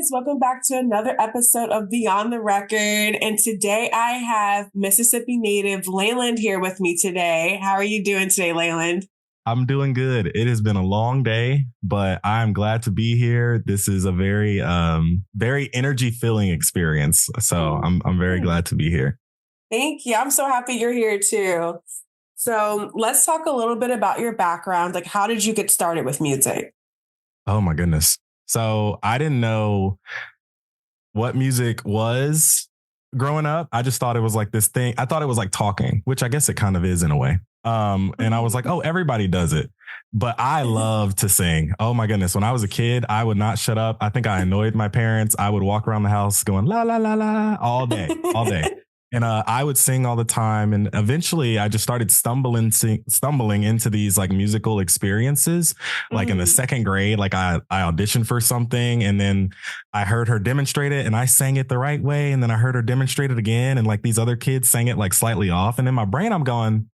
guys, welcome back to another episode of Beyond the Record. And today I have Mississippi native Laeland here with me today. How are you doing today, Laeland? I'm doing good. It has been a long day, but I'm glad to be here. This is a very, very energy filling experience. So I'm very glad to be here. Thank you. I'm so happy you're here too. So let's talk a little bit about your background. Like, how did you get started with music? Oh my goodness. So I didn't know what music was growing up. I just thought it was like this thing. I thought it was like talking, which I guess it kind of is in a way. And I was like, oh, everybody does it. But I love to sing. Oh my goodness. When I was a kid, I would not shut up. I think I annoyed my parents. I would walk around the house going la, la, la, la all day, all day. And I would sing all the time. And eventually I just started stumbling into these like musical experiences. Like in the second grade, like I auditioned for something and then I heard her demonstrate it and I sang it the right way. And then I heard her demonstrate it again. And like these other kids sang it like slightly off. And in my brain, I'm going,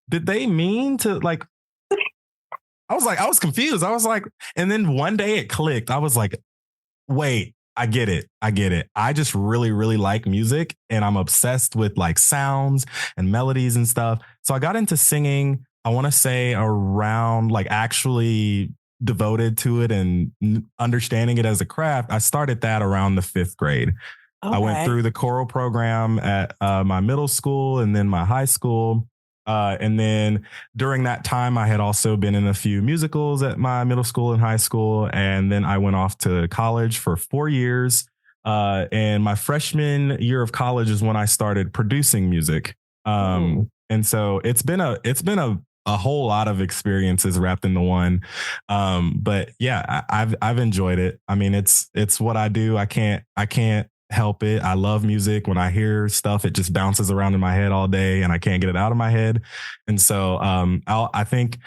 did they mean to like, I was confused. I was like, and then one day it clicked. I was like, wait. I get it. I just really, really like music and I'm obsessed with like sounds and melodies and stuff. So I got into singing, I want to say around like actually devoted to it and understanding it as a craft. I started that around the 5th grade. Okay. I went through the choral program at my middle school and then my high school. And then during that time, I had also been in a few musicals at my middle school and high school. And then I went off to college for 4 years. And my freshman year of college is when I started producing music. And so it's been a whole lot of experiences wrapped into one. But yeah, I've enjoyed it. I mean, it's what I do. I can't help it. I love music. When I hear stuff, it just bounces around in my head all day and I can't get it out of my head. And so I think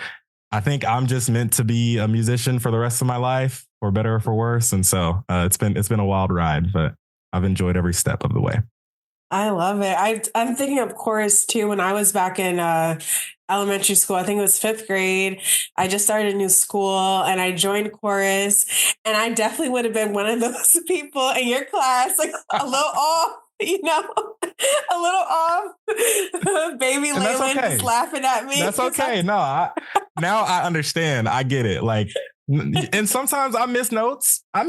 I'm just meant to be a musician for the rest of my life, for better or for worse. And so it's been a wild ride, but I've enjoyed every step of the way. I love it. I'm thinking of chorus too. When I was back in elementary school, I think it was 5th grade, I just started a new school and I joined chorus. And I definitely would have been one of those people in your class, like a little off, a little off. Baby Laeland just laughing at me. That's okay. Now I understand. I get it. Like, and sometimes I miss notes. But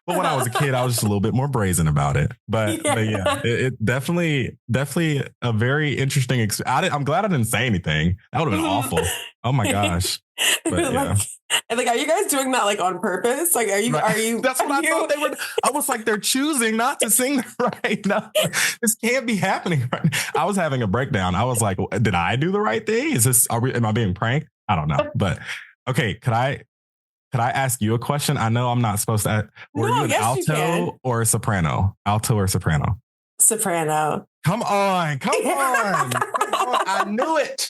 when I was a kid, I was just a little bit more brazen about it. But yeah, it definitely a very interesting experience. I'm glad I didn't say anything. That would have been awful. Oh my gosh. But yeah. Like, are you guys doing that like on purpose? Like, are you? That's what I thought they were. I was like, they're choosing not to sing right now. This can't be happening right now. I was having a breakdown. I was like, did I do the right thing? Am I being pranked? I don't know. But okay, could I ask you a question? I know I'm not supposed to. Were you an alto or a soprano? Alto or soprano? Soprano. Come on. I knew it.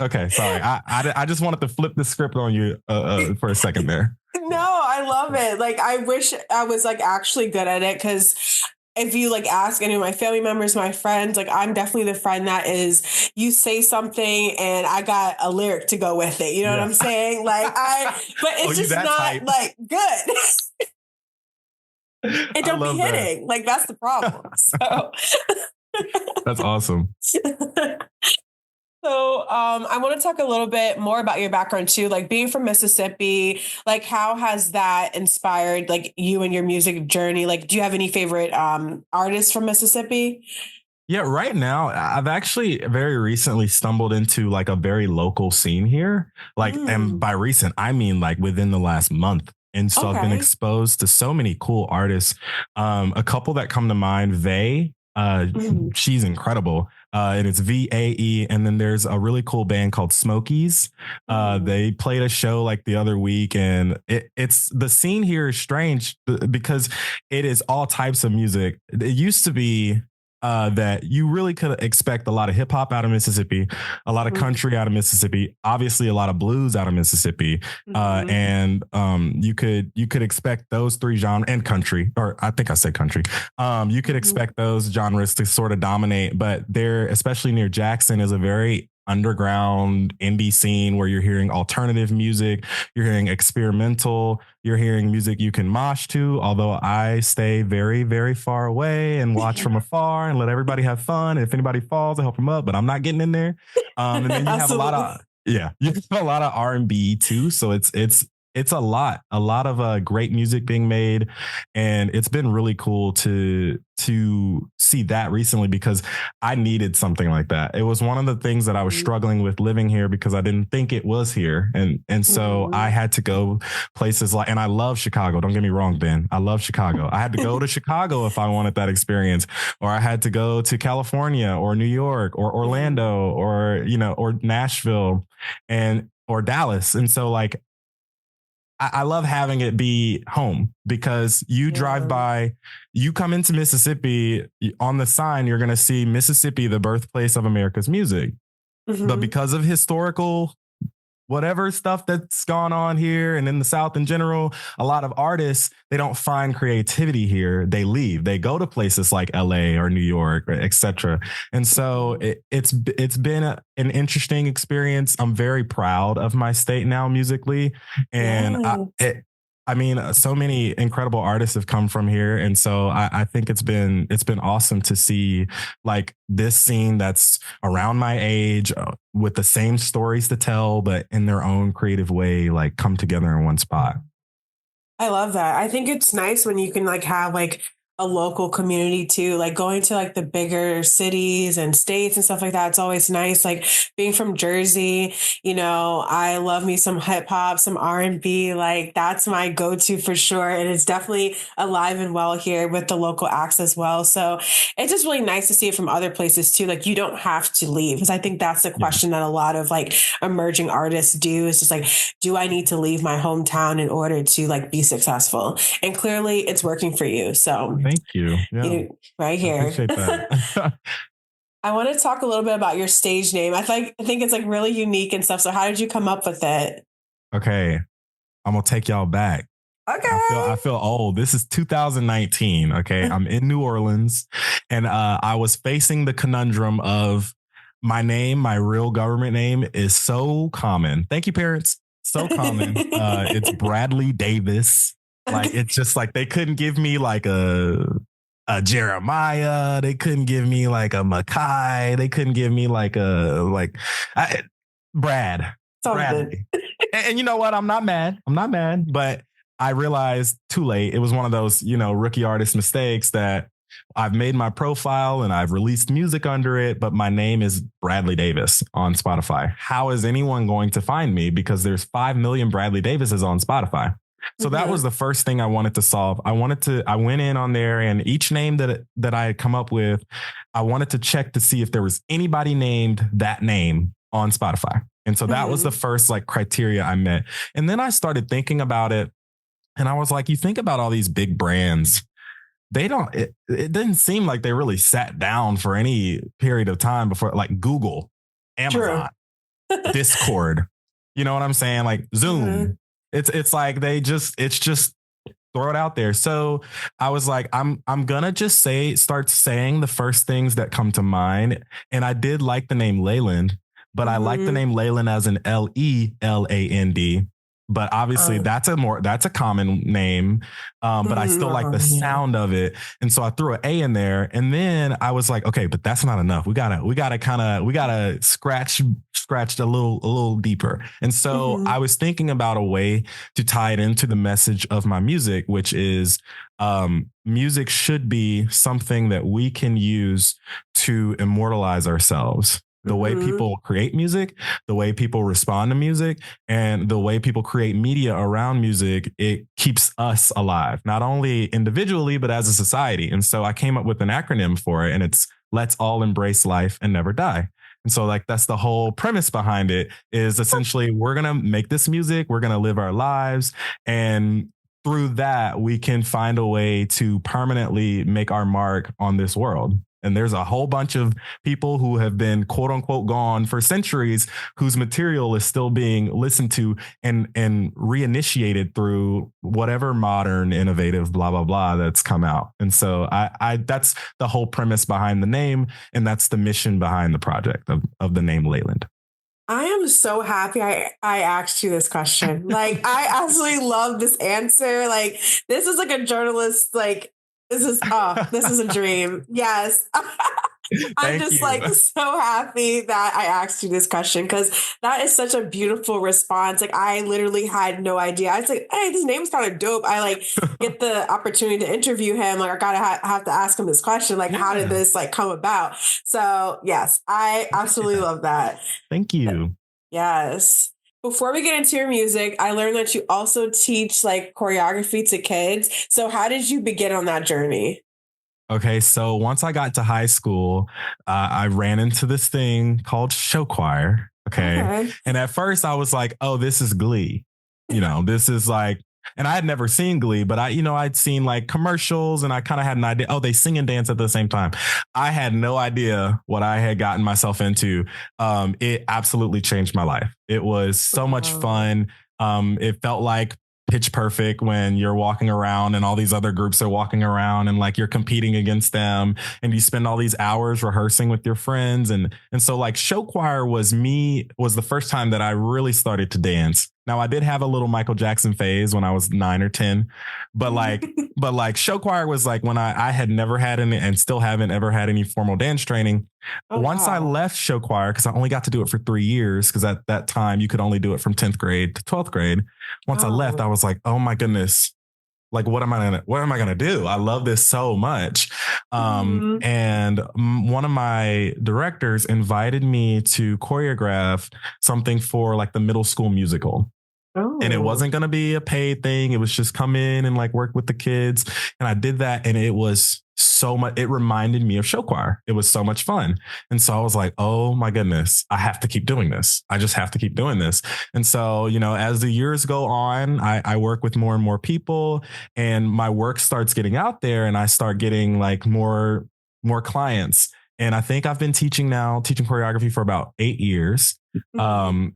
Okay, sorry. I just wanted to flip the script on you for a second there. No, I love it. Like, I wish I was like actually good at it, because if you like ask any of my family members, my friends, like I'm definitely the friend that is, you say something and I got a lyric to go with it. You know what I'm saying? Like but it's just not type. Like good. It don't be hitting. Like that's the problem. So that's awesome. So I want to talk a little bit more about your background too, like being from Mississippi, like how has that inspired like you and your music journey? Like, do you have any favorite artists from Mississippi? Yeah, right now, I've actually very recently stumbled into like a very local scene here. Like, and by recent, I mean like within the last month. And so I've been exposed to so many cool artists. A couple that come to mind, Vay. She's incredible. And it's VAE. And then there's a really cool band called Smokies. They played a show like the other week, and it's the scene here is strange because it is all types of music. It used to be that you really could expect a lot of hip hop out of Mississippi, a lot of country out of Mississippi, obviously a lot of blues out of Mississippi. And you could expect those three genres, and country, or I think I said country. You could expect those genres to sort of dominate, but there, especially near Jackson, is a very underground indie scene where you're hearing alternative music, you're hearing experimental, you're hearing music you can mosh to. Although I stay very, very far away and watch from afar and let everybody have fun. If anybody falls, I help them up, but I'm not getting in there. And then you have a lot Absolutely. of yeah, you have a lot of R&B too. So it's a lot of great music being made, and it's been really cool to see that recently because I needed something like that. It was one of the things that I was struggling with living here because I didn't think it was here, and so I Mhm. had to go places like, and I love Chicago. Don't get me wrong, Ben. I love Chicago. I had to go to Chicago if I wanted that experience, or I had to go to California or New York or Mhm. Orlando or or Nashville and or Dallas, and so like I love having it be home because you drive Yeah. by, you come into Mississippi on the sign, you're going to see Mississippi, the birthplace of America's music. But Mhm. because of historical whatever stuff that's gone on here and in the South in general, a lot of artists, they don't find creativity here. They leave. They go to places like LA or New York, or etc. And so Mhm. it's been an interesting experience. I'm very proud of my state now musically, and Yes. I mean, so many incredible artists have come from here, and so I think it's been awesome to see like this scene that's around my age with the same stories to tell, but in their own creative way, like come together in one spot. I love that. I think it's nice when you can like have like a local community too, like going to like the bigger cities and states and stuff like that. It's always nice. Like being from Jersey, I love me some hip hop, some R&B. Like that's my go-to for sure. And it's definitely alive and well here with the local acts as well. So it's just really nice to see it from other places too. Like you don't have to leave because I think that's the Yeah. question that a lot of like emerging artists do is just like, do I need to leave my hometown in order to like be successful? And clearly it's working for you. So, Thank you. Yeah. right I here. appreciate that. I want to talk a little bit about your stage name. I think it's like really unique and stuff. So how did you come up with it? Okay. I'm gonna take y'all back. Okay. I feel old. This is 2019. Okay. I'm in New Orleans and I was facing the conundrum of my name, my real government name is so common. Thank you, parents. So common. It's Bradley Davis. Like Okay. it's just like they couldn't give me like a Jeremiah. They couldn't give me like a Makai. They couldn't give me like I, Brad, Something. Bradley. And you know what? I'm not mad. I'm not mad, but I realized too late. It was one of those, rookie artist mistakes that I've made my profile and I've released music under it, but my name is Bradley Davis on Spotify. How is anyone going to find me? Because there's 5 million Bradley Davises on Spotify. So that was Mhm. the first thing I wanted to solve. I went in on there and each name that I had come up with, I wanted to check to see if there was anybody named that name on Spotify. And so that was the Mhm. first like criteria I met. And then I started thinking about it and I was like, you think about all these big brands, it didn't seem like they really sat down for any period of time before like Google, True. Amazon, Discord. You know what I'm saying? Like Mhm. Zoom. It's like it's just throw it out there. So I was like, I'm gonna just start saying the first things that come to mind. And I did like the name Leyland, but I like the Mhm. name Leyland as an Leland. But obviously Uh, that's a common name. But I still like the yeah. sound of it. And so I threw an A in there. And then I was like, okay, but that's not enough. We gotta scratch a little deeper. And so I Mhm. was thinking about a way to tie it into the message of my music, which is music should be something that we can use to immortalize ourselves. The way Mhm. people create music, the way people respond to music, and the way people create media around music, it keeps us alive, not only individually, but as a society. And so I came up with an acronym for it, and it's Let's All Embrace Life and Never Die. And so like that's the whole premise behind it is essentially we're going to make this music, we're going to live our lives and through that we can find a way to permanently make our mark on this world. And there's a whole bunch of people who have been quote unquote gone for centuries whose material is still being listened to and reinitiated through whatever modern innovative blah blah blah that's come out. And so I that's the whole premise behind the name and that's the mission behind the project of the name Leyland. I am so happy I asked you this question. Like, I absolutely love this answer. Like, this is like a journalist, like, this is a dream. Yes. I'm Thank just you. like so happy that I asked you this question because that is such a beautiful response. Like, I literally had no idea. I was like, hey, this name's kind of dope. I like get the opportunity to interview him. Like, I gotta have to ask him this question. Like, how did Yeah. this like come about? So, yes, I absolutely Yeah. love that. Thank you. Yes. Before we get into your music, I learned that you also teach like choreography to kids. So, how did you begin on that journey? Okay, so once I got to high school, I ran into this thing called show choir. Okay. Okay. And at first I was like, oh, this is Glee. This is like, and I had never seen Glee, but I'd seen like commercials and I kind of had an idea. Oh, they sing and dance at the same time. I had no idea what I had gotten myself into. It absolutely changed my life. It was so much Wow. fun. It felt like pitch perfect when you're walking around and all these other groups are walking around and like you're competing against them and you spend all these hours rehearsing with your friends and so like show choir was the first time that I really started to dance. Now I did have a little Michael Jackson phase when I was 9 or 10, but like show choir was like when I had never had any and still haven't ever had any formal dance training. Oh, Once I wow. left show choir, because I only got to do it for 3 years, because at that time you could only do it from 10th grade to 12th grade. Once I left, Oh. I was like, oh my goodness, like what am I gonna do? I love this so much. Mhm. And one of my directors invited me to choreograph something for like the middle school musical. And it Oh. wasn't going to be a paid thing. It was just come in and like work with the kids. And I did that. And it was so much, it reminded me of show choir. It was so much fun. And so I was like, oh my goodness, I have to keep doing this. I just have to keep doing this. And so, as the years go on, I work with more and more people and my work starts getting out there and I start getting like more clients. And I think I've been teaching choreography for about 8 years. Mhm.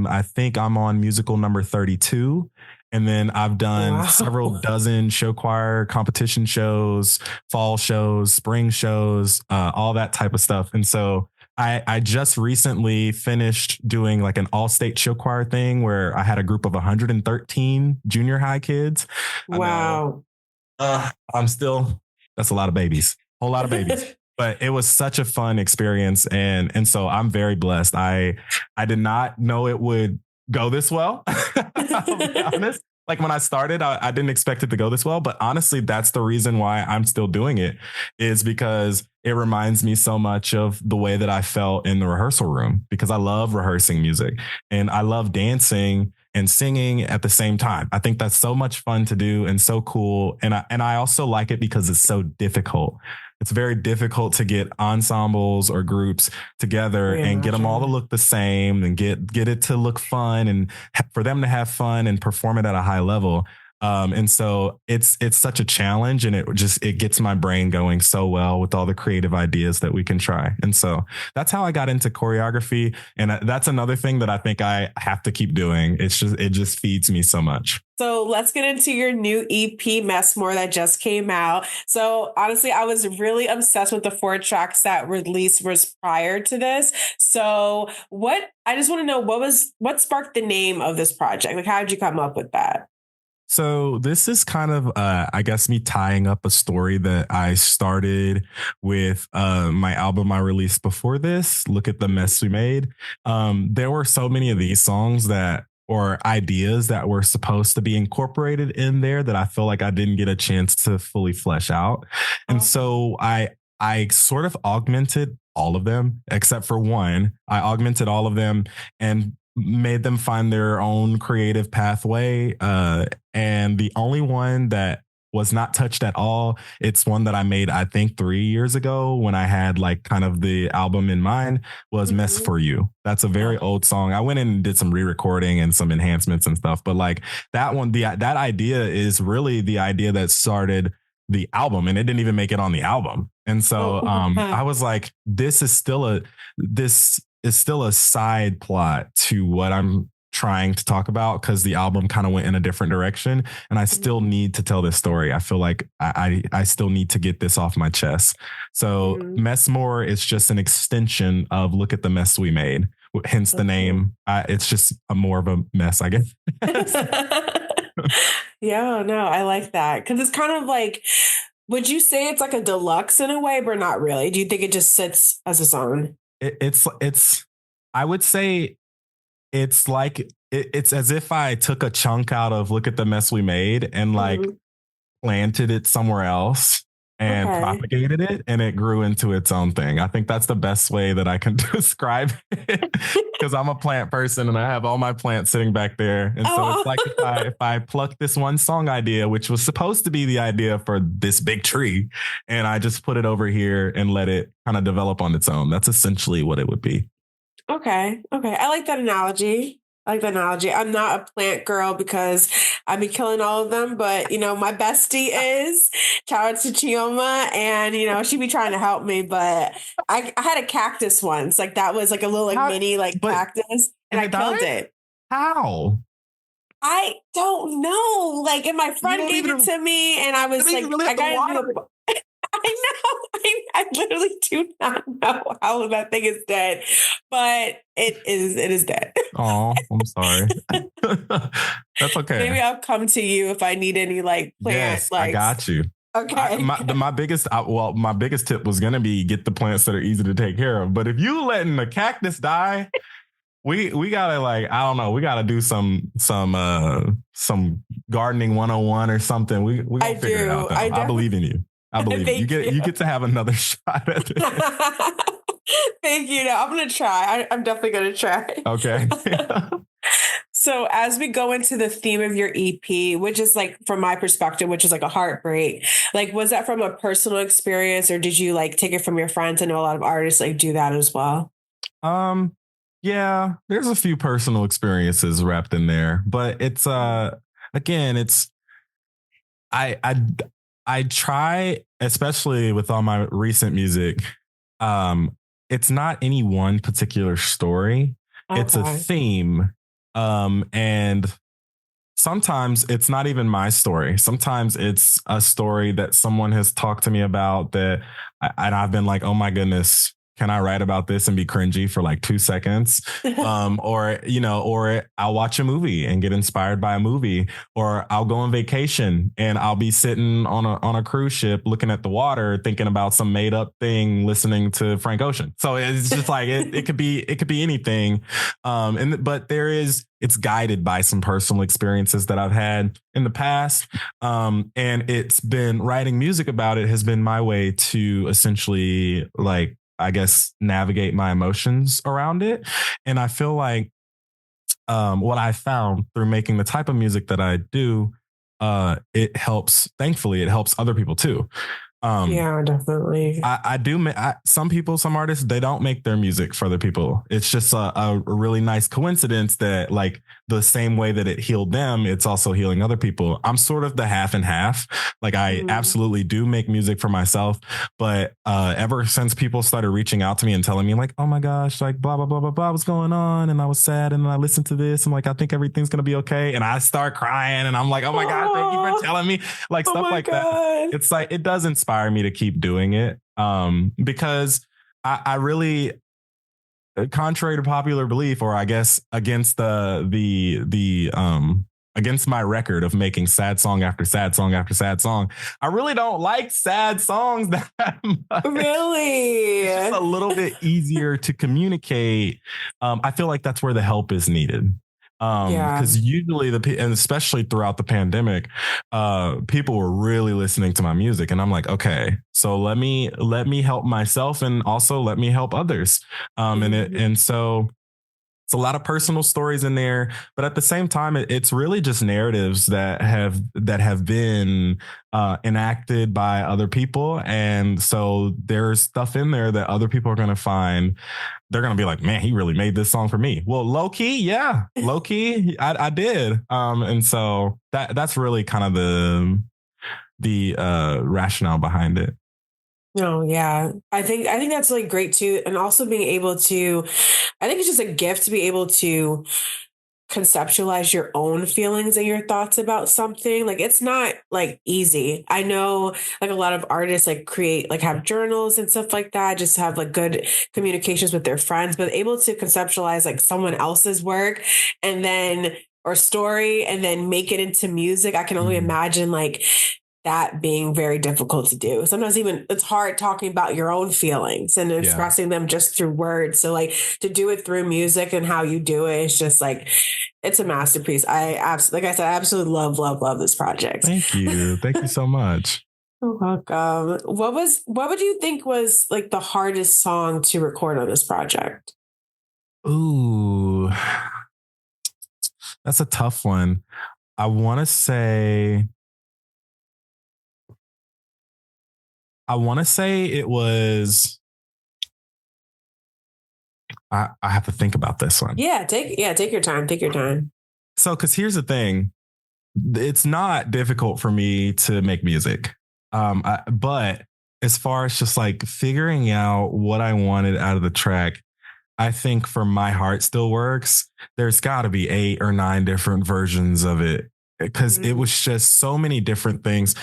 I think I'm on musical number 32. And then I've done several Wow. dozen show choir competition shows, fall shows, spring shows, all that type of stuff. And so I just recently finished doing like an all state show choir thing where I had a group of 113 junior high kids. I know Wow. I'm still, that's a lot of babies, whole lot of babies. But it was such a fun experience, and so I'm very blessed. I did not know it would go this well. I'll be honest. Like when I started, I didn't expect it to go this well. But honestly, that's the reason why I'm still doing it, is because it reminds me so much of the way that I felt in the rehearsal room, because I love rehearsing music and I love dancing and singing at the same time. I think that's so much fun to do and so cool. And I also like it because it's so difficult. It's very difficult to get ensembles or groups together I and get them all to imagine. look the same and get it to look fun and for them to have fun and perform it at a high level. And so it's such a challenge, and it gets my brain going so well with all the creative ideas that we can try. And so that's how I got into choreography, and that's another thing that I think I have to keep doing. It just feeds me so much. So let's get into your new EP, Messmore, that just came out. So honestly, I was really obsessed with the 4 tracks that released was prior to this. So I just want to know what sparked the name of this project? Like, how did you come up with that? So this is kind of, I guess, me tying up a story that I started with my album I released before this. Look at the mess we made. There were so many of these songs or ideas that were supposed to be incorporated in there that I feel like I didn't get a chance to fully flesh out, and Oh. so I sort of augmented all of them except for one. I augmented all of them and made them find their own creative pathway. And the only one that was not touched at all, it's one that I made, I think, 3 years ago when I had like kind of the album in mind, was Mess Mhm. for You. That's a very Oh. old song. I went in and did some re-recording and some enhancements and stuff. But like that one, that idea is really the idea that started the album, and it didn't even make it on the album. And so Oh. I was like, this is still a side plot to what I'm trying to talk about, because the album kind of went in a different direction and I still Mhm. need to tell this story. I feel like I still need to get this off my chest. So Mhm. Messmore is just an extension of Look at the Mess We Made, hence the Okay. name. It's just a more of a mess, I guess. Yeah, no, I like that. Because it's kind of like, would you say it's like a deluxe in a way, but not really? Do you think it just sits as its own? It's I would say it's like it's as if I took a chunk out of Look at the Mess We Made and like Mhm. planted it somewhere else and Okay. propagated it, and it grew into its own thing. I think that's the best way that I can describe it, because I'm a plant person and I have all my plants sitting back there. And so it's Oh, like if I pluck this one song idea, which was supposed to be the idea for this big tree, and I just put it over here and let it kind of develop on its own. That's essentially what it would be. okay. Okay. I like that analogy. I like that analogy. I'm not a plant girl because I'd be killing all of them, but my bestie is. Shout out to Chioma, and she be trying to help me, but I had a cactus once. Like that was like a little like How, mini like but cactus, and and I it killed died? it. How? I don't know. Like, and my You friend don't gave it even to me, and I you was don't even like, really I have to got to do water a. it. I know. I literally do not know how that thing is dead, but it is. It is dead. Oh, I'm sorry. That's okay. Maybe I'll come to you if I need any like plant Yes, I like. got you. Okay. My biggest tip was gonna be get the plants that are easy to take care of. But if you letting the cactus die, we gotta like, I don't know, we gotta do some gardening 101 or something. We I gonna figure it out do. though. I I believe definitely. in you. I believe in you. Thank you. You get to have another shot at it. Thank you. No, I'm gonna try. I'm definitely gonna try. Okay. So as we go into the theme of your EP, which is like from my perspective, which is like a heartbreak, like was that from a personal experience or did you like take it from your friends? I know a lot of artists like do that as well. Um, yeah, there's a few personal experiences wrapped in there, but it's again, it's I I I try, especially with all my recent music, um, it's not any one particular story. It's a Okay. theme. And sometimes it's not even my story. Sometimes it's a story that someone has talked to me about and I've been like, oh my goodness, can I write about this and be cringy for like 2 seconds? Or I'll watch a movie and get inspired by a movie, or I'll go on vacation and I'll be sitting on a cruise ship looking at the water, thinking about some made up thing, listening to Frank Ocean. So it's just like it could be anything. But it's guided by some personal experiences that I've had in the past. And it's been writing music about it has been my way to essentially, like, I guess, navigate my emotions around it. And I feel like what I found through making the type of music that I do, thankfully, it helps other people too. Um, Yeah, definitely. I do. Some artists, they don't make their music for other people. It's just a really nice coincidence that, like, the same way that it healed them, it's also healing other people. I'm sort of the half and half. Like, I Mhm. absolutely do make music for myself, but ever since people started reaching out to me and telling me, like, oh my gosh, like, blah blah blah blah blah, what's going on, and I was sad, and then I listened to this, I'm like, I think everything's gonna be okay, and I start crying, and I'm like, oh my god, thank you for Oh, telling me, like, oh stuff my like that. God. It's like it does inspire me to keep doing it, because I really, contrary to popular belief, or I guess against the against my record of making sad song after sad song after sad song, I really don't like sad songs that much. It's just Really? a little bit easier to communicate. I feel like that's where the help is needed. Yeah. Because usually and especially throughout the pandemic, people were really listening to my music, and I'm like, okay, so let me help myself, and also let me help others. Mhm. And so it's a lot of personal stories in there, but at the same time, it's really just narratives that have been enacted by other people, and so there's stuff in there that other people are going to find. They're going to be like, man, he really made this song for me. Well, low key, yeah, low key, I did. And so that's really kind of the rationale behind it. No, yeah. I think that's like great too. And also being able to, I think it's just a gift to be able to conceptualize your own feelings and your thoughts about something. Like it's not like easy. I know like a lot of artists like create like have journals and stuff like that, just have like good communications with their friends, but able to conceptualize like someone else's work and then or story and then make it into music. I can only imagine like that being very difficult to do. Sometimes even it's hard talking about your own feelings and expressing them just through words. So like to do it through music and how you do it, it's just like it's a masterpiece. I absolutely, like I said, I absolutely love this project. Thank you. Thank you so much. You're welcome. What would you think was like the hardest song to record on this project? Ooh, that's a tough one. I want to say it was. I have to think about this one. Take your time. Take your time. So, because here's the thing, it's not difficult for me to make music, but as far as just like figuring out what I wanted out of the track, I think for My Heart Still Works, there's got to be 8 or 9 different versions of it because it was just so many different things.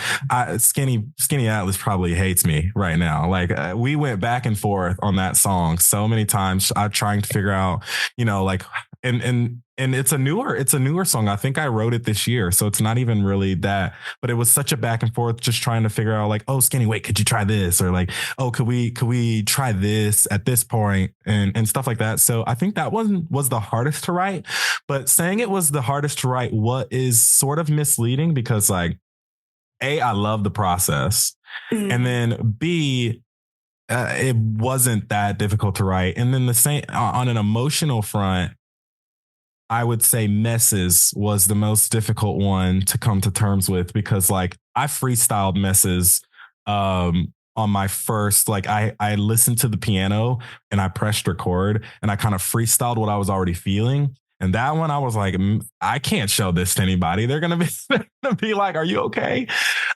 Skinny Atlas probably hates me right now. Like we went back and forth on that song so many times. I'm trying to figure out, like, and it's a newer song. I think I wrote it this year, so it's not even really that. But it was such a back and forth, just trying to figure out, like, oh, Skinny, wait, could you try this? Or like, oh, could we try this at this point and stuff like that. So I think that one was the hardest to write. But saying it was the hardest to write, what is sort of misleading because like, A, I love the process, and then B, it wasn't that difficult to write. And then the same on an emotional front, I would say Messes was the most difficult one to come to terms with because like I freestyled Messes on my first, like I listened to the piano and I pressed record and I kind of freestyled what I was already feeling. And that one, I was like, I can't show this to anybody. They're gonna be like, "Are you okay?"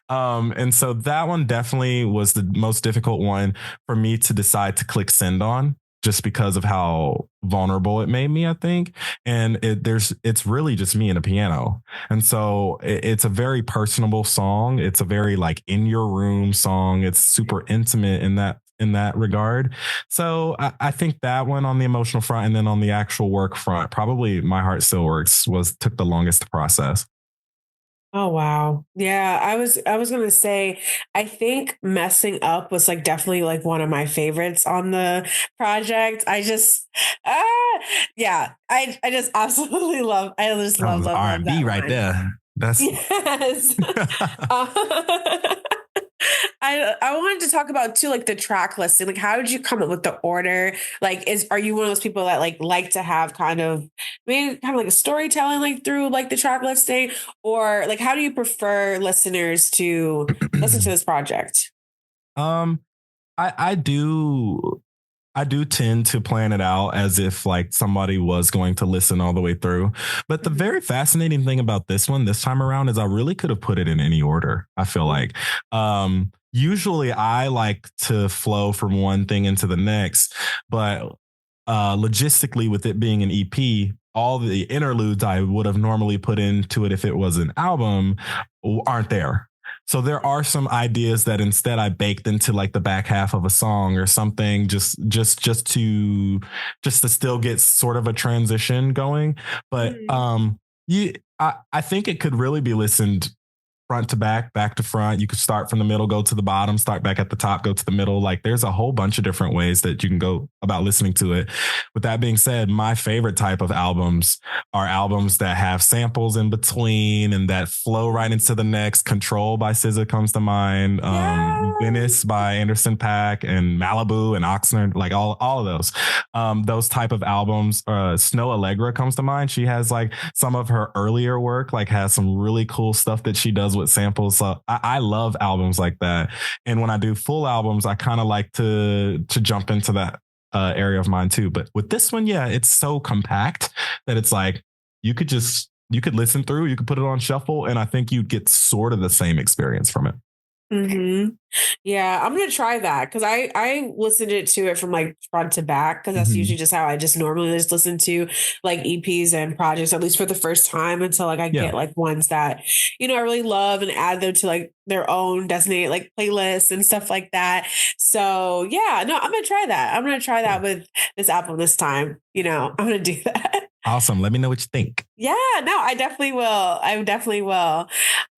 And so that one definitely was the most difficult one for me to decide to click send on, just because of how vulnerable it made me, I think. And it's really just me and a piano. And so it's a very personable song. It's a very like in your room song. It's super intimate in that regard. So I think that one on the emotional front, and then on the actual work front, probably My Heart Still Works took the longest to process. Oh wow. Yeah, I was gonna say I think Messing Up was like definitely like one of my favorites on the project. I just yeah, I just absolutely That was love R&B that right line. there. That's Yes. I wanted to talk about too, like the track listing. Like, how did you come up with the order? Like, are you one of those people that like to have kind of maybe kind of like a storytelling like through like the track listing, or like how do you prefer listeners to listen to this project? um I do tend to plan it out as if like somebody was going to listen all the way through. But the very fascinating thing about this one this time around is I really could have put it in any order. I feel like usually I like to flow from one thing into the next, but logistically with it being an EP, all the interludes I would have normally put into it if it was an album aren't there. So there are some ideas that instead I baked into like the back half of a song or something, just to still get sort of a transition going. But I think it could really be listened front to back to front. You could start from the middle, go to the bottom, start back at the top, go to the middle. Like there's a whole bunch of different ways that you can go about listening to it. With that being said, my favorite type of albums are albums that have samples in between and that flow right into the next. Control by SZA comes to mind. Venice by Anderson .Paak and Malibu and Oxnard, like all of those type of albums. Snow Allegra comes to mind. She has like some of her earlier work, like has some really cool stuff that she does with samples. So I love albums like that. And when I do full albums, I kind of like to jump into that area of mine too. But with this one, yeah, it's so compact that it's like you could listen through, you could put it on shuffle, and I think you'd get sort of the same experience from it. hmm Yeah, I'm gonna try that because I listened to it from like front to back because that's Hmm. usually just how I just normally just listen to like EPs and projects, at least for the first time, until like I Yeah. get like ones that I really love and add them to like their own designated like playlists and stuff like that. So yeah, no, I'm gonna try that. I'm gonna try that Cool. with this album this time. I'm gonna do that. Awesome. Let me know what you think. Yeah, no, I definitely will. I definitely will.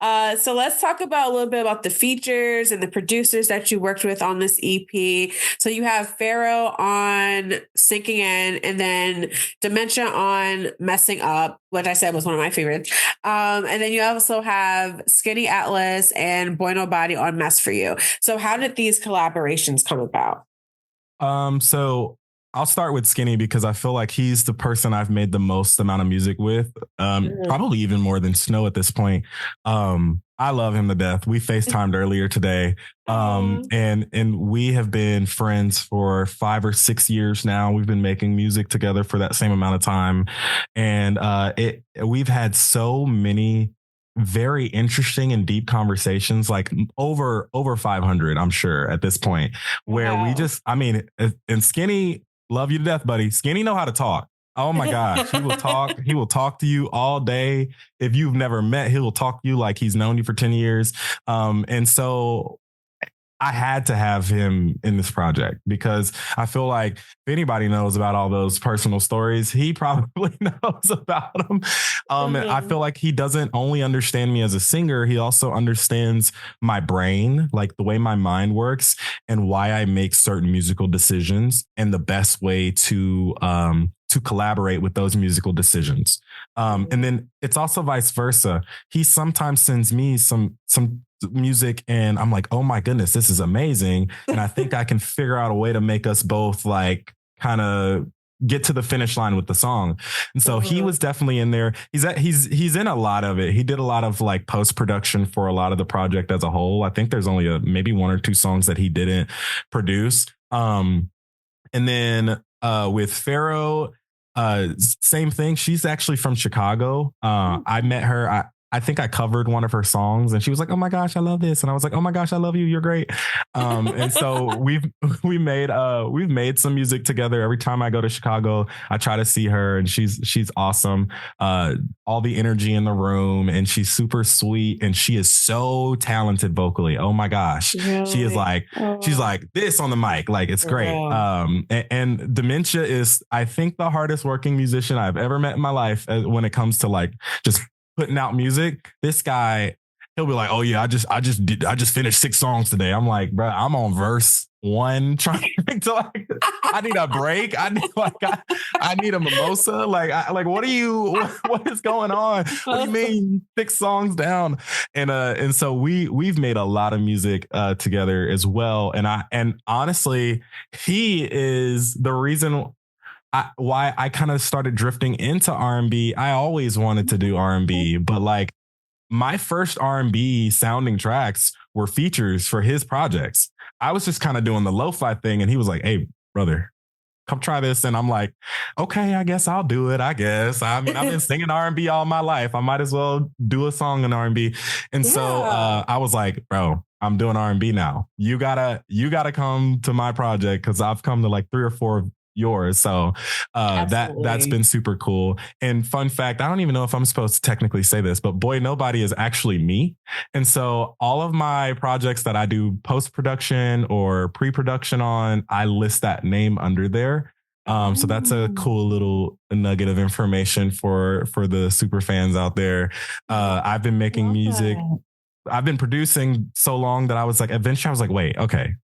So let's talk about a little bit about the features and the producers that you worked with on this EP. So you have Pharaoh on Sinking In, and then Dementia on Messing Up, which I said was one of my favorites. And then you also have Skinny Atlas and Boy Nobody on Mess for You. So how did these collaborations come about? So I'll start with Skinny because I feel like he's the person I've made the most amount of music with. Mhm. Probably even more than Snow at this point. I love him to death. We FaceTimed earlier today. Aw. And we have been friends for 5 or 6 years now. We've been making music together for that same amount of time. And it we've had so many very interesting and deep conversations, like over 500, I'm sure at this point, where we Wow. just, I mean, and Skinny, love you to death, buddy. Skinny know how to talk. Oh my gosh, he will talk. He will talk to you all day. If you've never met, he will talk to you like he's known you for 10 years. And so I had to have him in this project because I feel like if anybody knows about all those personal stories, he probably knows about them. And I Mhm. feel like he doesn't only understand me as a singer, he also understands my brain, like the way my mind works and why I make certain musical decisions and the best way to collaborate with those musical decisions. And Mhm. then it's also vice versa. He sometimes sends me some music and I'm like, oh my goodness, this is amazing. And I think I can figure out a way to make us both like kind of get to the finish line with the song. And so he Mhm. was definitely in there. He's in a lot of it. He did a lot of like post production for a lot of the project as a whole. I think there's only maybe one or two songs that he didn't produce. And then with Pharaoh, same thing. She's actually from Chicago. I met her. I think I covered one of her songs, and she was like, "Oh my gosh, I love this," and I was like, "Oh my gosh, I love you. You're great." And so we've made some music together. Every time I go to Chicago, I try to see her, and she's awesome. All the energy in the room, and she's super sweet, and she is so talented vocally. Oh my gosh, she is Really? like she's Oh, like this on the mic, like it's for great. real. And Dementia is, I think, the hardest working musician I've ever met in my life when it comes to like just putting out music. This guy, he'll be like, "Oh yeah, I just finished 6 songs today." I'm like, bro, I'm on verse one trying to like, I need a break. I need a mimosa. Like, what are you? What is going on? What do you mean 6 songs down? And so we've made a lot of music together as well. And honestly, he is the reason why I kind of started drifting into R&B. I always wanted to do R&B, but like my first R&B sounding tracks were features for his projects. I was just kind of doing the lo-fi thing and he was like, "Hey, brother, come try this." And I'm like, "Okay, I guess I'll do it. I guess. I mean, I've been singing R&B all my life. I might as well do a song in R&B." And so Yeah, I was like, "Bro, I'm doing R&B now. You gotta come to my project because I've come to like 3 or 4 of yours." So that's absolutely. been super cool. And fun fact, I don't even know if I'm supposed to technically say this, but Boy Nobody is actually me. And so all of my projects that I do post production or pre production on, I list that name under there. So that's a Oh, cool little nugget of information for the super fans out there. yeah, I've been I making love music. that. I've been producing so long that I was like, eventually I was like, wait, okay,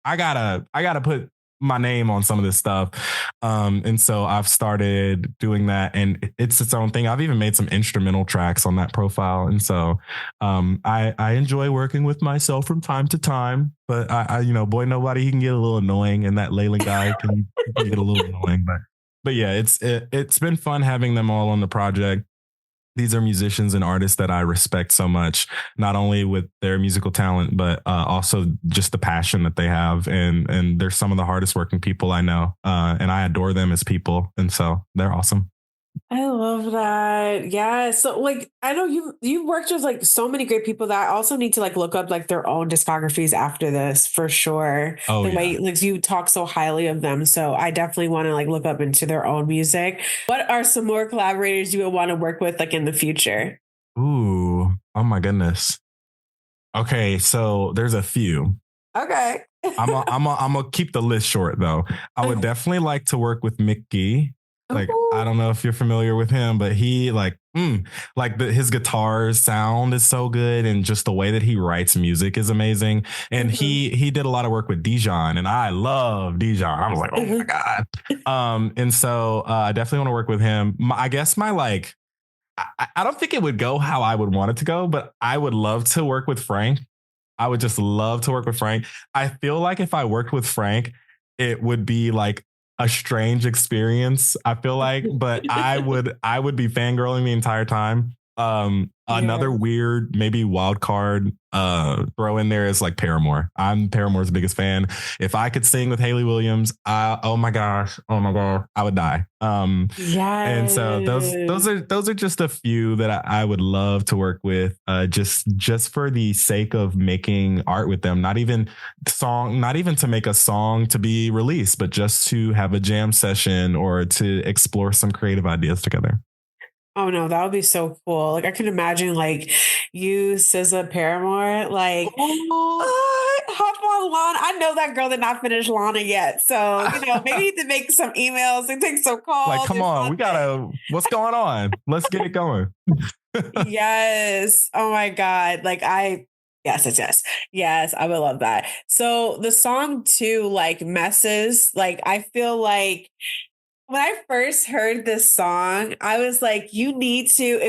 I gotta put my name on some of this stuff. And so I've started doing that, and it's its own thing. I've even made some instrumental tracks on that profile. And so I enjoy working with myself from time to time, but Boy Nobody, he can get a little annoying, and that Laeland guy can get a little annoying, but yeah, it's been fun having them all on the project. These are musicians and artists that I respect so much, not only with their musical talent, but also just the passion that they have. And they're some of the hardest working people I know. And I adore them as people. And so they're awesome. I love that. Yeah. So like I know you worked with like so many great people that I also need to like look up like their own discographies after this for sure. Oh The yeah. way like you talk so highly of them. So I definitely want to like look up into their own music. What are some more collaborators you would want to work with like in the future? Ooh. Oh my goodness. Okay, so there's a few. Okay. I'm gonna keep the list short though. I would definitely like to work with Mickey. Like I Ooh. don't know if you're familiar with him, but he like his guitar sound is so good, and just the way that he writes music is amazing. And Mhm. he did a lot of work with Dijon, and I love Dijon. I was like, oh my Mhm. god. And so I definitely want to work with him. I guess my like. I don't think it would go how I would want it to go, but I would love to work with Frank. I would just love to work with Frank. I feel like if I worked with Frank, it would be like a strange experience. I feel like, but I would be fangirling the entire time. Another Yeah. weird, maybe wild card throw in there is like Paramore. I'm Paramore's biggest fan. If I could sing with Haley Williams, oh my god, I would die. And so Yes. those are just a few that I would love to work with, just for the sake of making art with them. Not even to make a song to be released, but just to have a jam session or to explore some creative ideas together. Oh no, that would be so cool. Like I can imagine like you, SZA, Paramore, like Oh, hop on Lana. I know that girl did not finish Lana yet. So, maybe you need to make some emails and take some like, calls come or on, we something. gotta. What's going on? Let's get it going. Yes. Oh my God. Yes, yes, yes. Yes, I would love that. So the song too, like messes, like I feel like when I first heard this song, I was like, you need to,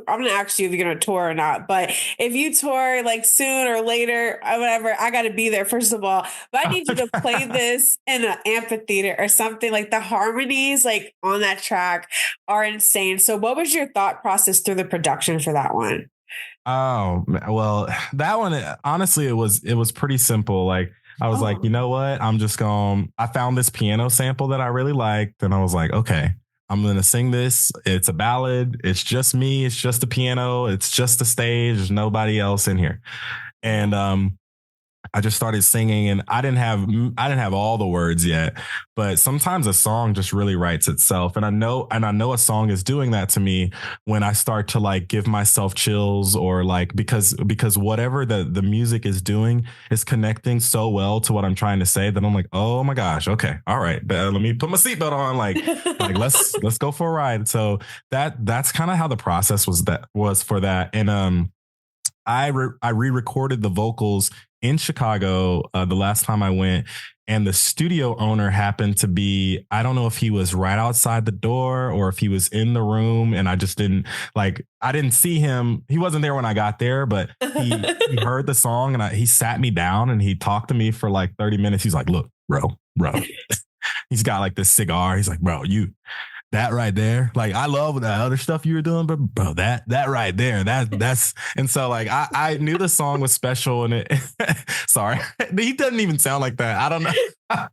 I'm going to ask you if you're going to tour or not, but if you tour like soon or later or whatever, I got to be there, first of all. But I need you to play this in an amphitheater or something. Like the harmonies, like on that track are insane. So, what was your thought process through the production for that one? Oh, well, that one, honestly, it was pretty simple. Like I was like, you Oh. know what? I found this piano sample that I really liked, and I was like, okay, I'm gonna sing this. It's a ballad. It's just me. It's just the piano. It's just the stage. There's nobody else in here. And I just started singing, and I didn't have all the words yet, but sometimes a song just really writes itself. And I know a song is doing that to me when I start to like give myself chills, or like because whatever the music is doing is connecting so well to what I'm trying to say that I'm like, oh my gosh, okay, all right, let me put my seatbelt on, like let's go for a ride. So that's kind of how the process was for that. And I re-recorded the vocals in Chicago the last time I went, and the studio owner happened to be, I don't know if he was right outside the door or if he was in the room, and I didn't see him. He wasn't there when I got there, but he heard the song, and he sat me down and he talked to me for like 30 minutes. He's like, look, bro. He's got like this cigar. He's like, bro, that right there, like I love that other stuff you were doing, but bro, that right there, that's and so like I knew the song was special, and it sorry, he doesn't even sound like that. I don't know. Oh,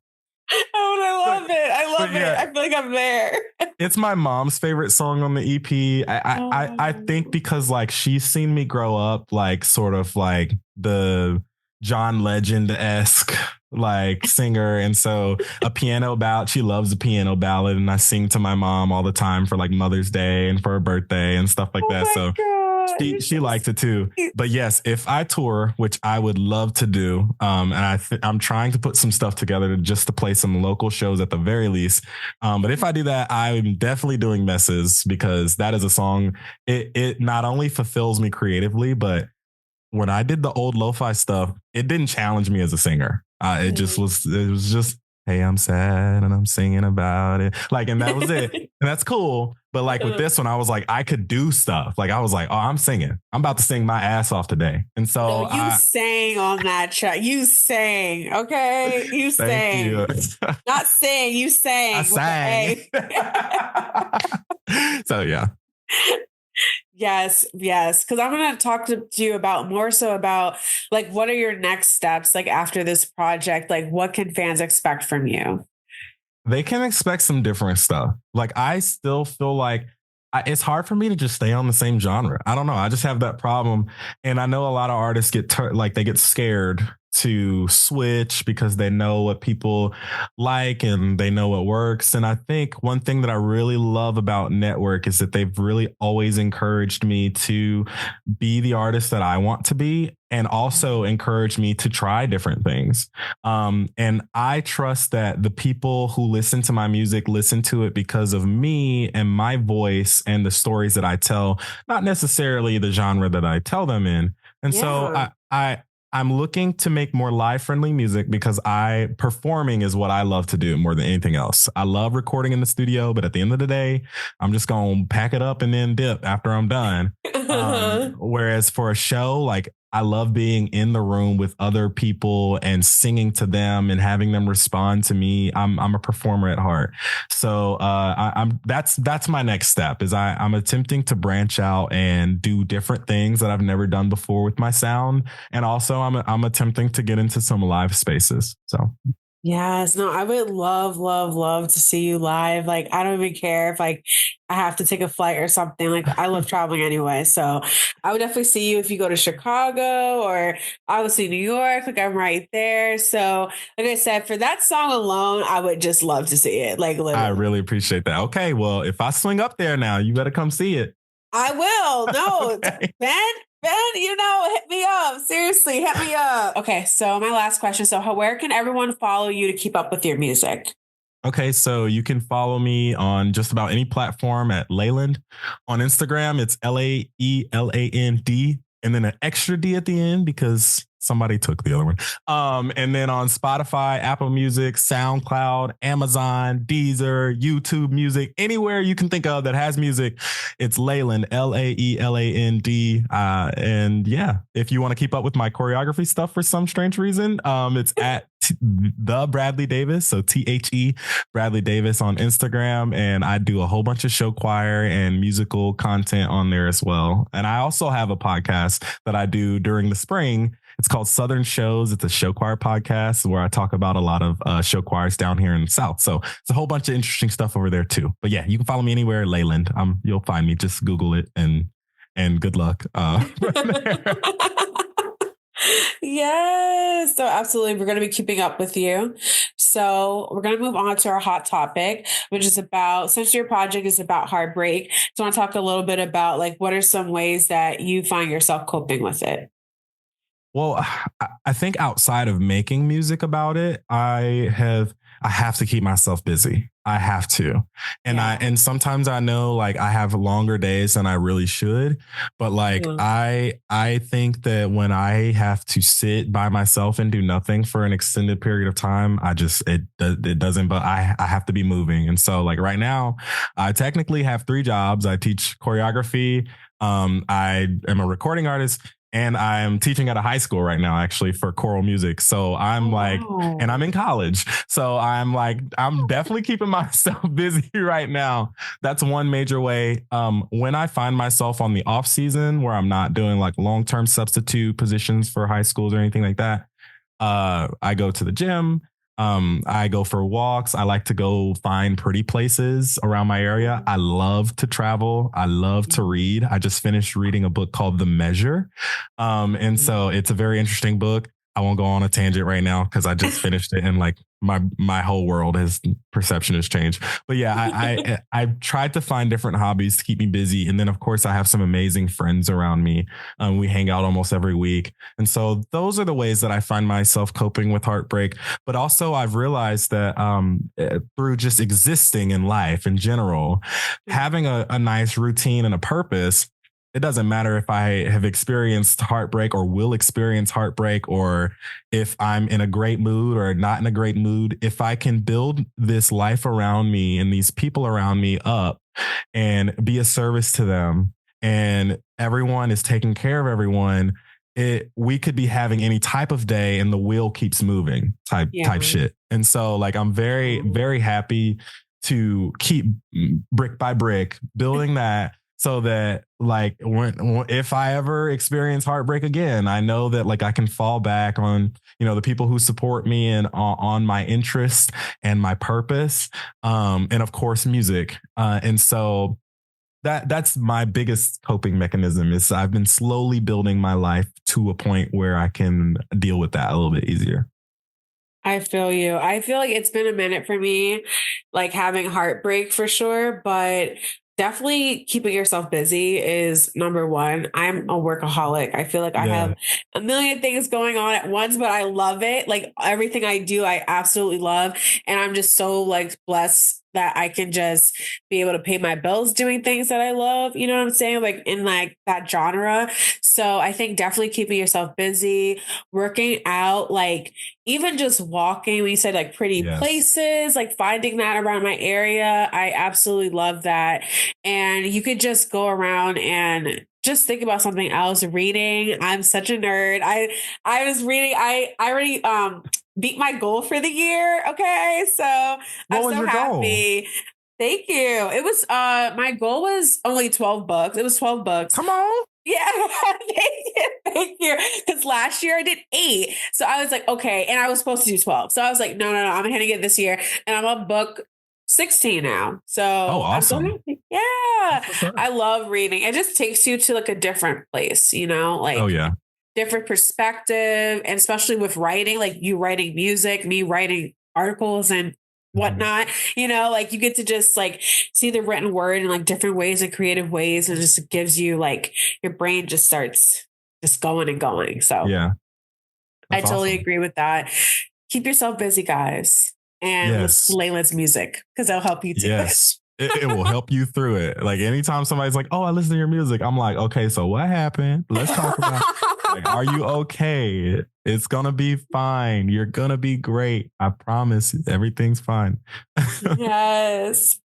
I but, love it. I but love it. yeah, I feel like I'm there. it's my mom's favorite song on the EP. I think Oh. because like she's seen me grow up, like sort of like the John Legend esque like singer, and so a piano ballad. She loves a piano ballad, and I sing to my mom all the time for like Mother's Day and for her birthday and stuff like Oh that. my So God. she You're so she likes it too. sweet. But yes, if I tour, which I would love to do, and I'm trying to put some stuff together just to play some local shows at the very least. But if I do that, I'm definitely doing Messes, because that is a song. It not only fulfills me creatively, but when I did the old lo-fi stuff, it didn't challenge me as a singer. It was just, hey, I'm sad and I'm singing about it. Like, and that was it. And that's cool. But like with this one, I was like, I could do stuff. Like I was like, oh, I'm singing. I'm about to sing my ass off today. And No, so you I sang on that track. You sang, okay? You thank you. sang. Not sing, you I sang with the sang. A. So yeah. Yes, yes. Because I'm going to talk to you about more so about like what are your next steps like after this project? Like what can fans expect from you? They can expect some different stuff. Like I still feel like it's hard for me to just stay on the same genre. I don't know. I just have that problem, and I know a lot of artists like they get scared to switch because they know what people like and they know what works. And I think one thing that I really love about Network is that they've really always encouraged me to be the artist that I want to be, and also encourage me to try different things. And I trust that the people who listen to my music listen to it because of me and my voice and the stories that I tell, not necessarily the genre that I tell them in. And so Yeah. I'm looking to make more live friendly music because performing is what I love to do more than anything else. I love recording in the studio, but at the end of the day, I'm just going to pack it up and then dip after I'm done. Whereas for a show, like I love being in the room with other people and singing to them and having them respond to me. I'm a performer at heart. So that's my next step is I'm attempting to branch out and do different things that I've never done before with my sound. And also I'm attempting to get into some live spaces. So Yes, no, I would love, love, love to see you live. Like, I don't even care if like I have to take a flight or something. Like, I love traveling anyway. So I would definitely see you if you go to Chicago or obviously New York. Like, I'm right there. So, like I said, for that song alone, I would just love to see it. Like, I literally. really appreciate that. Okay. Well, if I swing up there now, you better come see it. I will. No, Okay. Ben, hit me up. Seriously, hit me up. Okay, so my last question. So, where can everyone follow you to keep up with your music? Okay, so you can follow me on just about any platform at Laeland. On Instagram, it's Laeland and then an extra D at the end because somebody took the other one. And then on Spotify, Apple Music, SoundCloud, Amazon, Deezer, YouTube Music, anywhere you can think of that has music, it's Laeland, Laeland. And yeah, if you want to keep up with my choreography stuff for some strange reason, it's at the Bradley Davis. So THE Bradley Davis on Instagram. And I do a whole bunch of show choir and musical content on there as well. And I also have a podcast that I do during the spring. It's called Southern Shows. It's a show choir podcast where I talk about a lot of show choirs down here in the South. So it's a whole bunch of interesting stuff over there too. But yeah, you can follow me anywhere, Laeland. You'll find me. Just Google it and good luck. Yes. So absolutely. We're going to be keeping up with you. So we're going to move on to our hot topic, which is about, since your project is about heartbreak. So I want to talk a little bit about like, what are some ways that you find yourself coping with it? Well, I think outside of making music about it, I have to keep myself busy. I have to. And sometimes I know like I have longer days than I really should, but like I think that when I have to sit by myself and do nothing for an extended period of time, it doesn't, but I have to be moving. And so like right now, I technically have 3 jobs. I teach choreography. I am a recording artist, and I'm teaching at a high school right now, actually, for choral music. So I'm and I'm in college. So I'm definitely keeping myself busy right now. That's one major way. When I find myself on the off season where I'm not doing like long-term substitute positions for high schools or anything like that, I go to the gym. I go for walks. I like to go find pretty places around my area. I love to travel. I love to read. I just finished reading a book called The Measure. And so it's a very interesting book. I won't go on a tangent right now because I just finished it and like my whole world perception has changed. But yeah, I've tried to find different hobbies to keep me busy. And then of course I have some amazing friends around me. We hang out almost every week. And so those are the ways that I find myself coping with heartbreak. But also I've realized that through just existing in life in general, having a nice routine and a purpose, it doesn't matter if I have experienced heartbreak or will experience heartbreak, or if I'm in a great mood or not in a great mood. If I can build this life around me and these people around me up and be a service to them, and everyone is taking care of everyone, we could be having any type of day and the wheel keeps moving type shit. And so like, I'm very, very happy to keep brick by brick building that, so that like if I ever experience heartbreak again, I know that like I can fall back on, the people who support me and on my interest and my purpose. And of course, music. And so that's my biggest coping mechanism is I've been slowly building my life to a point where I can deal with that a little bit easier. I feel you. I feel like it's been a minute for me, like having heartbreak for sure, but definitely keeping yourself busy is number one. I'm a workaholic. I feel like I Yeah. have a million things going on at once, but I love it. Like everything I do, I absolutely love. And I'm just so like blessed that I can just be able to pay my bills doing things that I love. You know what I'm saying? Like in like that genre. So I think definitely keeping yourself busy, working out, like even just walking, we said like pretty Yes. places, like finding that around my area. I absolutely love that. And you could just go around and just think about something else. Reading. I'm such a nerd. I was reading, I already beat my goal for the year. Okay. So What I'm was so your goal? happy. Thank you. It was my goal was only 12 bucks. It was 12 bucks. Come on. Yeah, thank you, thank you. Because last year I did 8, so I was like, okay, and I was supposed to do 12, so I was like, no, no, no, I'm gonna get this year, and I'm on book 16 now. Oh, So I'm so awesome. happy. That's Yeah, what's up. I love reading. It just takes you to like a different place, you know, Oh like yeah. different perspective, and especially with writing, like you writing music, me writing articles and Mhm. whatnot, you know, like you get to just like see the written word in like different ways and creative ways, and it just gives you like your brain just starts just going and going. So Yeah. I That's totally awesome. agree with that. Keep yourself busy, guys, and listen to Yes. Layla's music because it'll help you too. Yes. It will help you through it. Like anytime somebody's like, "Oh, I listen to your music," I'm like, "Okay, so what happened? Let's talk about like, are you okay? It's gonna be fine. You're gonna be great. I promise. Everything's fine." Yes.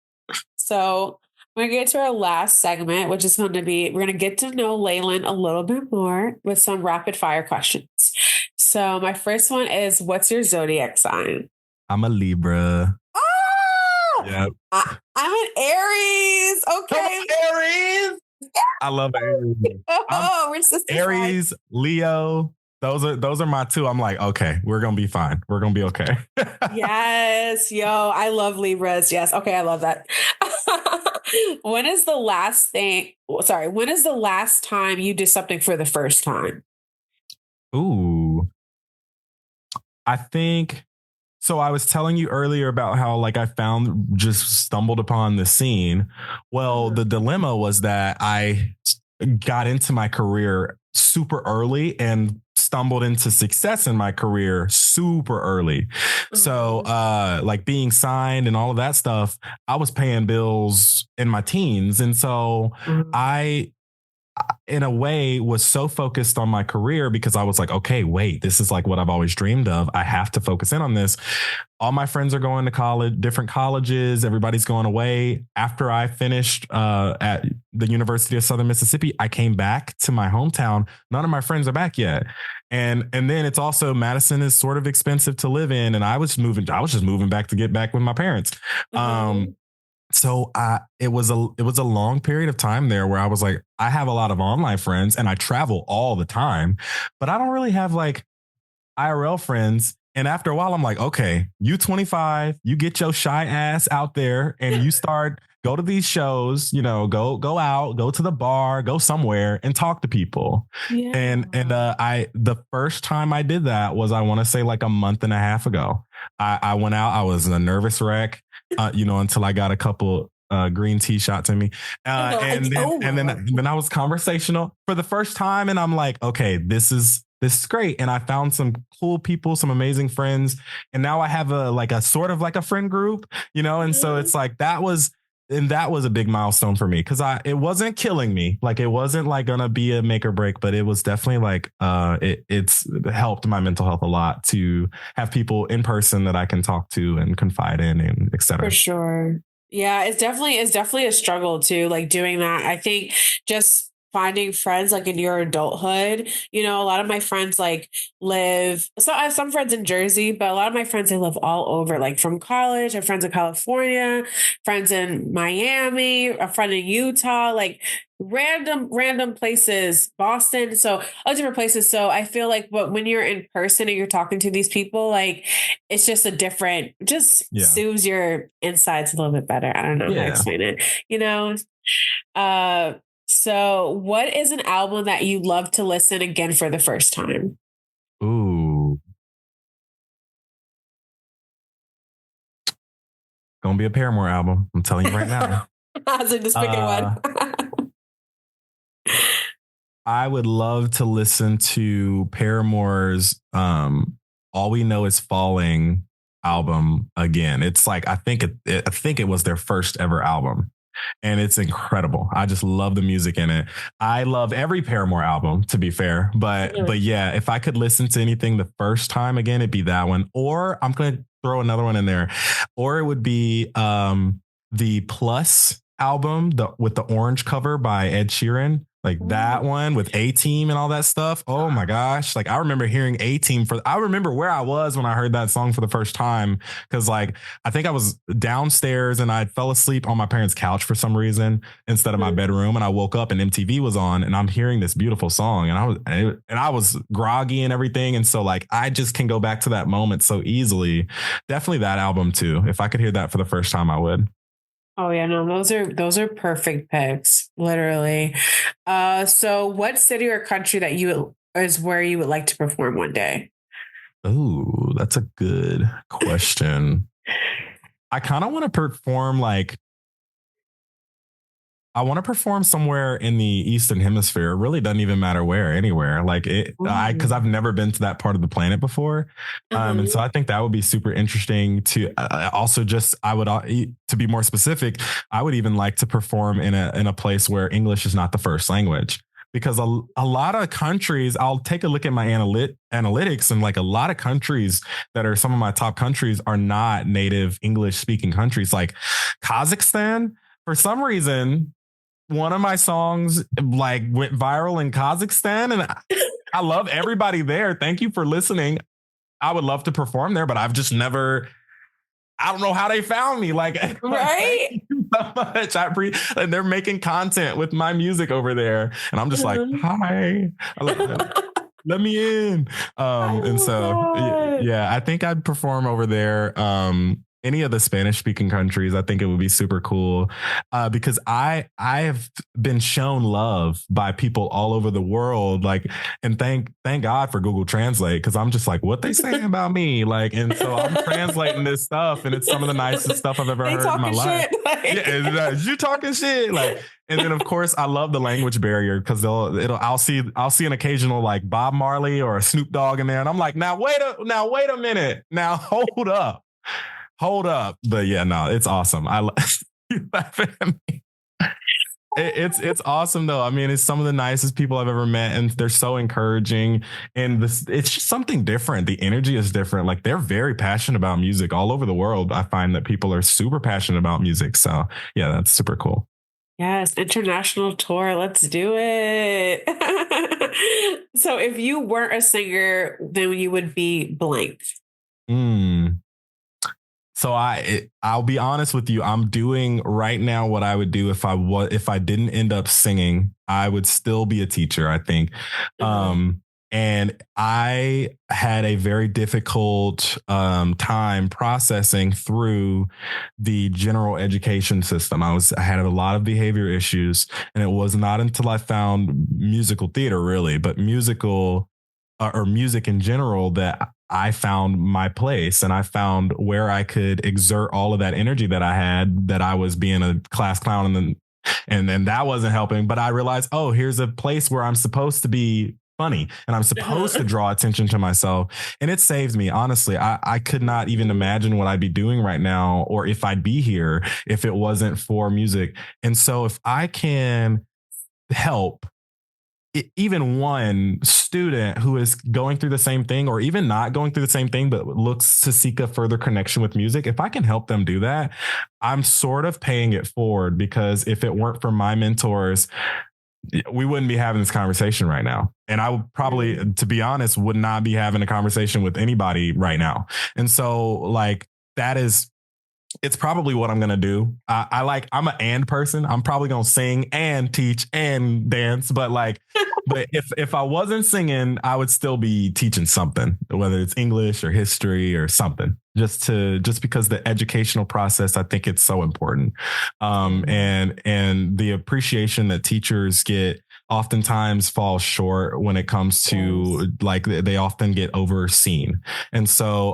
So we're gonna get to our last segment, which is going to be we're gonna get to know Leyland a little bit more with some rapid fire questions. So my first one is, what's your zodiac sign? I'm a Libra. Ah! Yep. I'm an Aries. Come Okay. on, Aries. I love Aries. I'm Oh, we're sister signs. Aries, Leo. Those are my two. I'm like, okay, we're gonna be fine. We're gonna be okay. Yes, yo, I love Libras. Yes. Okay, I love that. When is the last thing, sorry, when is the last time you did something for the first time? Ooh, I think so. I was telling you earlier about how like I found just stumbled upon the scene. Well, the dilemma was that I got into my career super early and stumbled into success in my career super early. So Mhm. like being signed and all of that stuff, I was paying bills in my teens. And so Mhm. I in a way was so focused on my career because I was like, okay, wait, this is like what I've always dreamed of. I have to focus in on this. All my friends are going to college, different colleges. Everybody's going away. After I finished at the University of Southern Mississippi, I came back to my hometown. None of my friends are back yet. And then it's also Madison is sort of expensive to live in. And I was just moving back to get back with my parents. Mhm. So it was a long period of time there where I was like, I have a lot of online friends and I travel all the time, but I don't really have like IRL friends. And after a while, I'm like, okay, you 25, you get your shy ass out there and you start go to these shows, go out, go to the bar, go somewhere and talk to people. And Yeah. I the first time I did that was I want to say like a month and a half ago. I went out, I was a nervous wreck, until I got a couple green tea shots in me. And then Oh and then my. and then I was conversational for the first time, and I'm like, okay, this is great. And I found some cool people, some amazing friends. And now I have a sort of like a friend group, and so Mhm. it's like that was a big milestone for me because it wasn't killing me. Like it wasn't like gonna be a make or break, but it was definitely like it's helped my mental health a lot to have people in person that I can talk to and confide in and et For cetera. sure. Yeah, it's definitely a struggle too, like doing that. I think just finding friends like in your adulthood, a lot of my friends like live, so I have some friends in Jersey, but a lot of my friends they live all over, like from college. I have friends in California, friends in Miami, a friend in Utah, like random places, Boston. So all different places. So I feel like when you're in person and you're talking to these people, like it's just a different, just Yeah. soothes your insides a little bit better. I don't know how to Yeah. explain it, you know? Uh, so what is an album that you love to listen again for the first time? Ooh, gonna be a Paramore album. I'm telling you right now. So just picking one. Uh, I would love to listen to Paramore's "All We Know Is Falling" album again. It's like I think it was their first ever album, and it's incredible. I just love the music in it. I love every Paramore album, to be fair, but yeah, if I could listen to anything the first time again, it'd be that one. Or I'm gonna throw another one in there, or it would be the Plus album, the with the orange cover by Ed Sheeran. Like that one with A Team and all that stuff. Oh my gosh. Like I remember hearing A Team I remember where I was when I heard that song for the first time. Cause like I think I was downstairs and I fell asleep on my parents' couch for some reason instead of my bedroom. And I woke up and MTV was on and I'm hearing this beautiful song and I was groggy and everything. And so like I just can go back to that moment so easily. Definitely that album too. If I could hear that for the first time, I would. Oh yeah, no, those are perfect picks, literally. So what city or country that you is where you would like to perform one day? Oh, that's a good question. I kind of want to perform like I want to perform somewhere in the Eastern Hemisphere. It really doesn't even matter where, anywhere. Like because Ooh. I've never been to that part of the planet before, and so Uh-huh. I think that would be super interesting. To also just, I would to be more specific, I would even like to perform in a place where English is not the first language. Because a lot of countries, I'll take a look at my analytics, and like a lot of countries that are some of my top countries are not native English speaking countries, like Kazakhstan. For some reason, one of my songs like went viral in Kazakhstan, and I love everybody there. Thank you for listening. I would love to perform there, but I've just never. I don't know how they found me. Like, thank Right? you so much. And they're making content with my music over there, and I'm just like, Um, hi, let me in. I And love so that. yeah, I think I'd perform over there. Any of the Spanish speaking countries, I think it would be super cool because I have been shown love by people all over the world. Like, and thank God for Google Translate, because I'm just like, what they saying about me? Like, and so I'm translating this stuff, and it's some of the nicest stuff I've ever They heard in my talking life. shit. Yeah, Like, you talking shit like, and then of course I love the language barrier because I'll see an occasional like Bob Marley or a Snoop Dogg in there, and I'm like, now wait a minute, now hold up. But yeah, no, it's awesome. You laughing at me. It's awesome though. I mean, it's some of the nicest people I've ever met, and they're so encouraging. And it's just something different. The energy is different. Like they're very passionate about music all over the world. I find that people are super passionate about music. So yeah, that's super cool. yes, international tour. Let's do it. So if you weren't a singer, then you would be blank. Mm. So I'll be honest with you. I'm doing right now what I would do if I didn't end up singing. I would still be a teacher, I think. Uh-huh. And I had a very difficult time processing through the general education system. I had a lot of behavior issues, and it was not until I found musical theater, really, but musical or music in general, that I found my place and I found where I could exert all of that energy that I had, that I was being a class clown, and then that wasn't helping. But I realized, oh, here's a place where I'm supposed to be funny and I'm supposed to Uh-huh. draw attention to myself. And it saved me. Honestly, I could not even imagine what I'd be doing right now, or if I'd be here if it wasn't for music. And so if I can help even one student who is going through the same thing, or even not going through the same thing but looks to seek a further connection with music, if I can help them do that, I'm sort of paying it forward. Because if it weren't for my mentors, we wouldn't be having this conversation right now, and I would probably, to be honest, would not be having a conversation with anybody right now. And so like that is It's probably what I'm gonna do. I'm an and person. I'm probably gonna sing and teach and dance, but if I wasn't singing, I would still be teaching something, whether it's English or history or something. Just because the educational process, I think it's so important, and the appreciation that teachers get oftentimes falls short when it comes to like they often get overseen. And so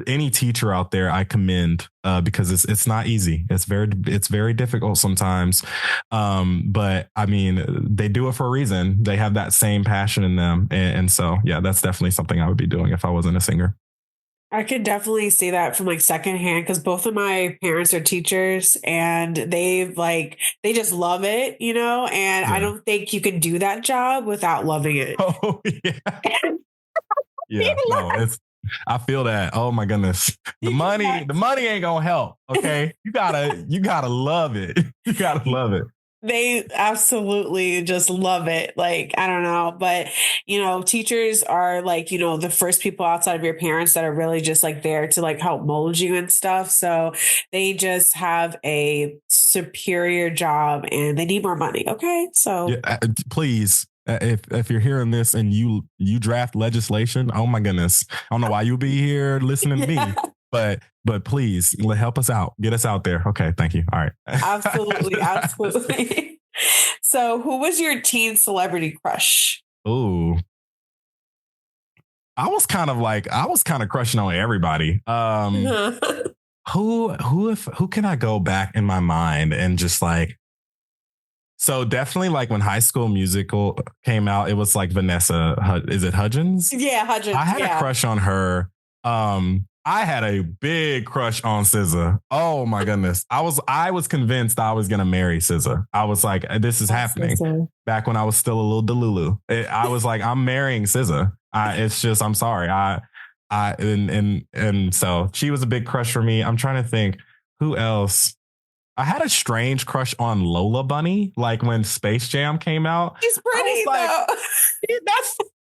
any teacher out there, I commend because it's not easy. It's very difficult sometimes. But I mean, they do it for a reason. They have that same passion in them. And so, yeah, that's definitely something I would be doing if I wasn't a singer. I could definitely see that from like secondhand because both of my parents are teachers and they just love it, you know, and I Yeah. don't think you could do that job without loving it. Oh, yeah. Yeah. No, I feel that. Oh my goodness. The money ain't gonna help. Okay. You gotta love it. You gotta love it. They absolutely just love it. Like, I don't know, but teachers are like, the first people outside of your parents that are really just like there to like help mold you and stuff. So they just have a superior job and they need more money. Okay. So Yeah, please. If you're hearing this and you draft legislation, oh my goodness, I don't know why you'll be here listening to me, but please help us out, get us out there. Okay, thank you. All right, absolutely, absolutely. So, who was your teen celebrity crush? Ooh, I was kind of crushing on everybody. Who can I go back in my mind and just like. So definitely like when High School Musical came out, it was like Vanessa. Is it Hudgens? Yeah, Hudgens. I had a crush on her. I had a big crush on SZA. Oh my goodness. I was convinced I was gonna marry SZA. I was like, this is happening. SZA. Back when I was still a little delulu. I was like, I'm marrying SZA. It's just, I'm sorry. And so she was a big crush for me. I'm trying to think who else. I had a strange crush on Lola Bunny, like when Space Jam came out. She's pretty though.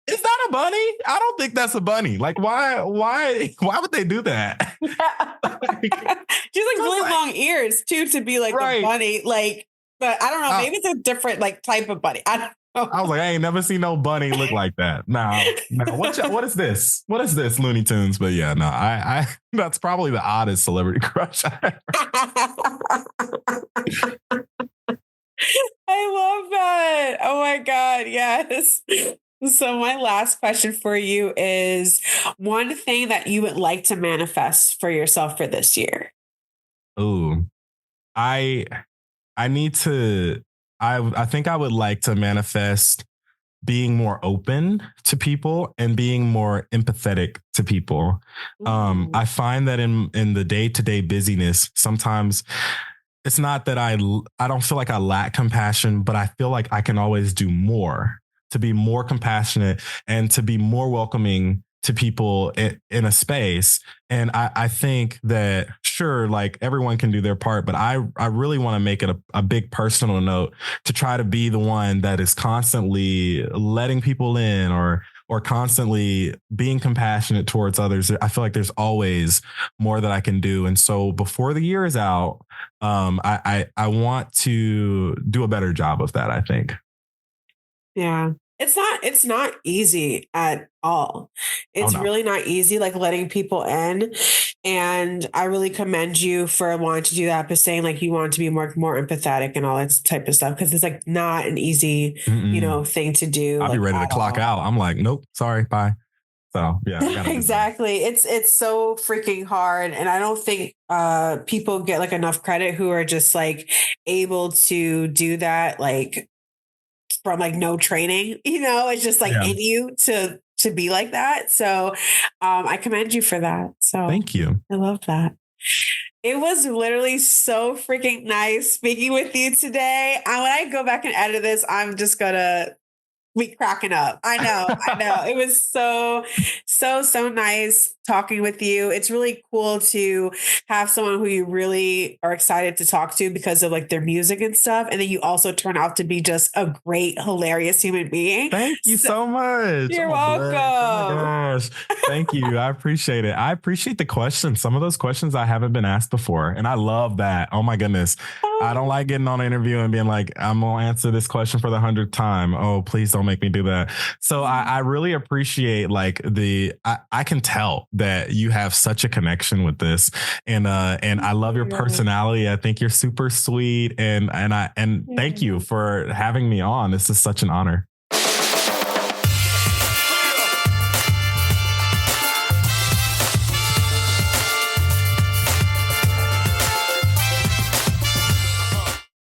Is that a bunny? I don't think that's a bunny. Like, why would they do that? She's like really long ears too to be like a bunny. Like, but I don't know. Maybe it's a different like type of bunny. I don't know. I was like, I ain't never seen no bunny look like that. No. What is this? What is this, Looney Tunes? But yeah, no, I that's probably the oddest celebrity crush I ever. I love that. Oh my God. Yes. So my last question for you is one thing that you would like to manifest for yourself for this year. Ooh, I need to, I think I would like to manifest being more open to people and being more empathetic to people. I find that in the day-to-day busyness, sometimes it's not that I don't feel like I lack compassion, but I feel like I can always do more to be more compassionate and to be more welcoming to people in a space. And I think that sure, like everyone can do their part, but I really want to make it a big personal note to try to be the one that is constantly letting people in or constantly being compassionate towards others. I feel like there's always more that I can do. And so before the year is out, I want to do a better job of that, I think. Yeah. It's not easy at all. It's really not easy, like letting people in. And I really commend you for wanting to do that, but saying like you want to be more empathetic and all that type of stuff. Cause it's like not an easy, thing to do. I'll be ready to clock out. I'm like, nope, sorry, bye. So yeah, exactly. It's so freaking hard. And I don't think people get like enough credit who are just like able to do that, like from like no training, it's just like in you to be like that. So I commend you for that. So thank you. I love that. It was literally so freaking nice speaking with you today. When I go back and edit this, I'm just gonna We cracking up. I know. I know. It was so nice talking with you. It's really cool to have someone who you really are excited to talk to because of like their music and stuff. And then you also turn out to be just a great, hilarious human being. Thank you So, so much. you're I'm blessed. Oh my welcome. gosh. Thank you. I appreciate it. I appreciate the questions. Some of those questions I haven't been asked before. And I love that. Oh my goodness. I don't like getting on an interview and being like, I'm going to answer this question for the 100th time. Oh, please don't make me do that. So I really appreciate like I can tell that you have such a connection with this. And I love your personality. I think you're super sweet. And thank you for having me on. This is such an honor.